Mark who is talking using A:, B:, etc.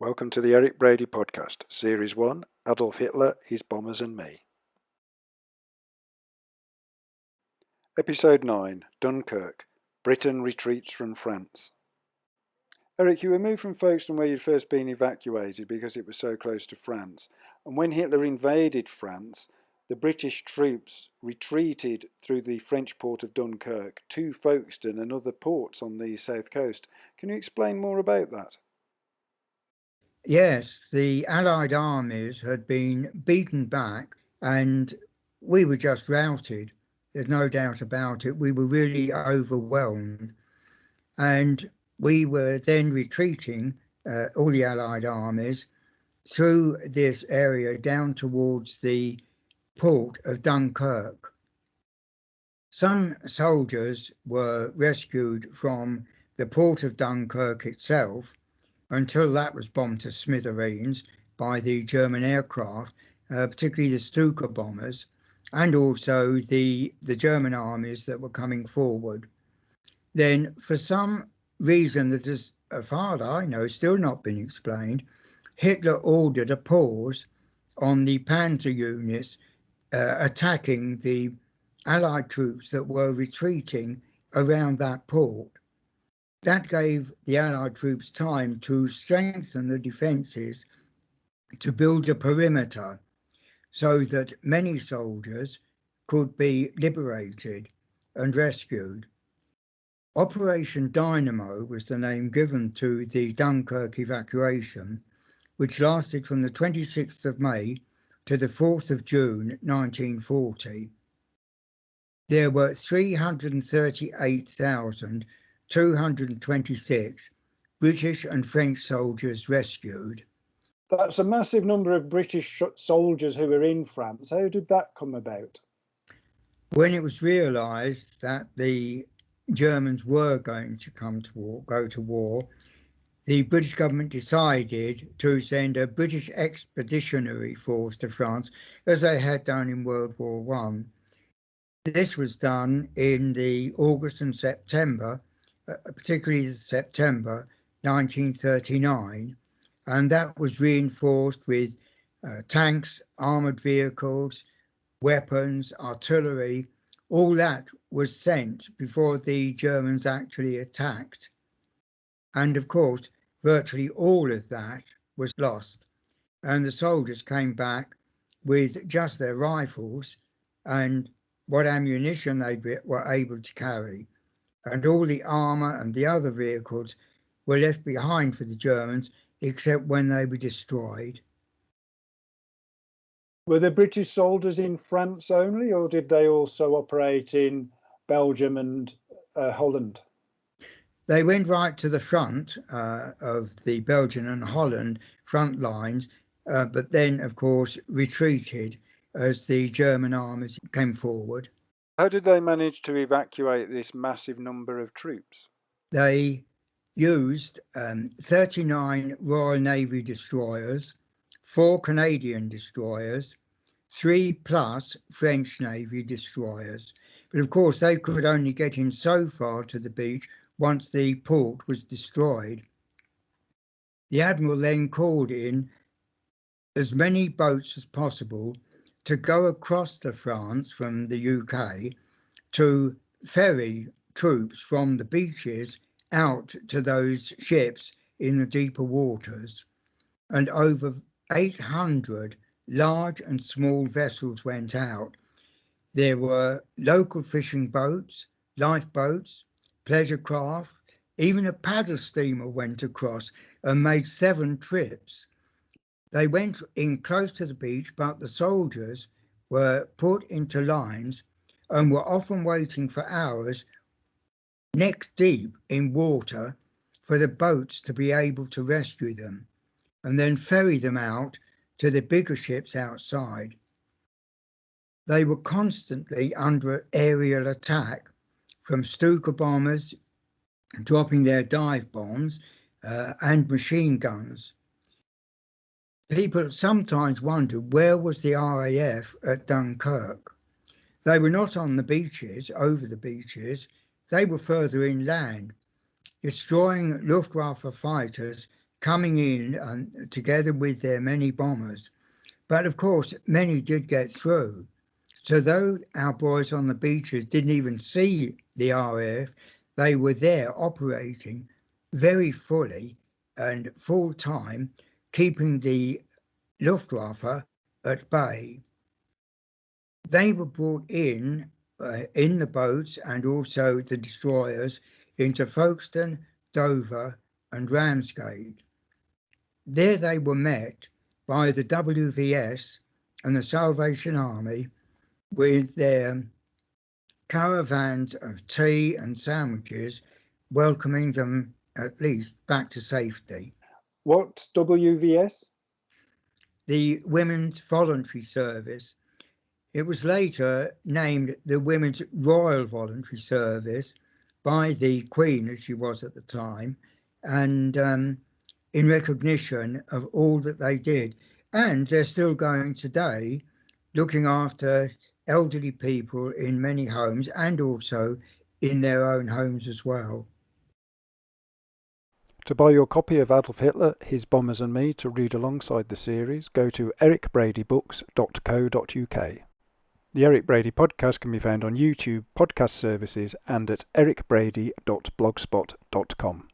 A: Welcome to the Eric Brady podcast, Series 1, Adolf Hitler, His Bombers and Me. Episode 9, Dunkirk, Britain retreats from France. Eric, you were moved from Folkestone where you'd first been evacuated because it was so close to France, and when Hitler invaded France, the British troops retreated through the French port of Dunkirk to Folkestone and other ports on the south coast. Can you explain more about that?
B: Yes, the Allied armies had been beaten back and we were just routed. There's no doubt about it. We were really overwhelmed. And we were then retreating, all the Allied armies, through this area down towards the port of Dunkirk. Some soldiers were rescued from the port of Dunkirk itself until that was bombed to smithereens by the German aircraft, particularly the Stuka bombers, and also the German armies that were coming forward. Then, for some reason that is, as far as I know, still not been explained, Hitler ordered a pause on the panzer units attacking the Allied troops that were retreating around that port. That gave the Allied troops time to strengthen the defences, to build a perimeter so that many soldiers could be liberated and rescued. Operation Dynamo was the name given to the Dunkirk evacuation, which lasted from the 26th of May to the 4th of June 1940. There were 338,226 British and French soldiers rescued.
A: That's a massive number of British soldiers who were in France. How did that come about?
B: When it was realised that the Germans were going to go to war, the British government decided to send a British expeditionary force to France, as they had done in World War I. This was done in the August and September, particularly September 1939, and that was reinforced with tanks, armoured vehicles, weapons, artillery. All that was sent before the Germans actually attacked. And of course, virtually all of that was lost. And the soldiers came back with just their rifles and what ammunition they were able to carry. And all the armour and the other vehicles were left behind for the Germans, except when they were destroyed.
A: Were the British soldiers in France only, or did they also operate in Belgium and Holland?
B: They went right to the front of the Belgian and Holland front lines, but then, of course, retreated as the German armies came forward.
A: How did they manage to evacuate this massive number of troops?
B: They used 39 Royal Navy destroyers, 4 Canadian destroyers, 3 plus French Navy destroyers. But of course, they could only get in so far to the beach once the port was destroyed. The Admiral then called in as many boats as possible to go across to France from the UK to ferry troops from the beaches out to those ships in the deeper waters. And over 800 large and small vessels went out. There were local fishing boats, lifeboats, pleasure craft, even a paddle steamer went across and made 7 trips. They went in close to the beach, but the soldiers were put into lines and were often waiting for hours neck deep in water for the boats to be able to rescue them and then ferry them out to the bigger ships outside. They were constantly under aerial attack from Stuka bombers dropping their dive bombs and machine guns. People sometimes wondered where was the RAF at Dunkirk. They were not on the beaches, over the beaches, they were further inland, destroying Luftwaffe fighters coming in together with their many bombers. But of course, many did get through. So though our boys on the beaches didn't even see the RAF, they were there operating very fully and full time, keeping the Luftwaffe at bay. They were brought in the boats and also the destroyers into Folkestone, Dover and Ramsgate. There they were met by the WVS and the Salvation Army with their caravans of tea and sandwiches, welcoming them at least back to safety.
A: What's WVS?
B: The Women's Voluntary Service. It was later named the Women's Royal Voluntary Service by the Queen, as she was at the time, and in recognition of all that they did. And they're still going today, looking after elderly people in many homes and also in their own homes as well.
A: To buy your copy of Adolf Hitler, His Bombers and Me to read alongside the series, go to ericbradybooks.co.uk. The Eric Brady podcast can be found on YouTube, podcast services and at ericbrady.blogspot.com.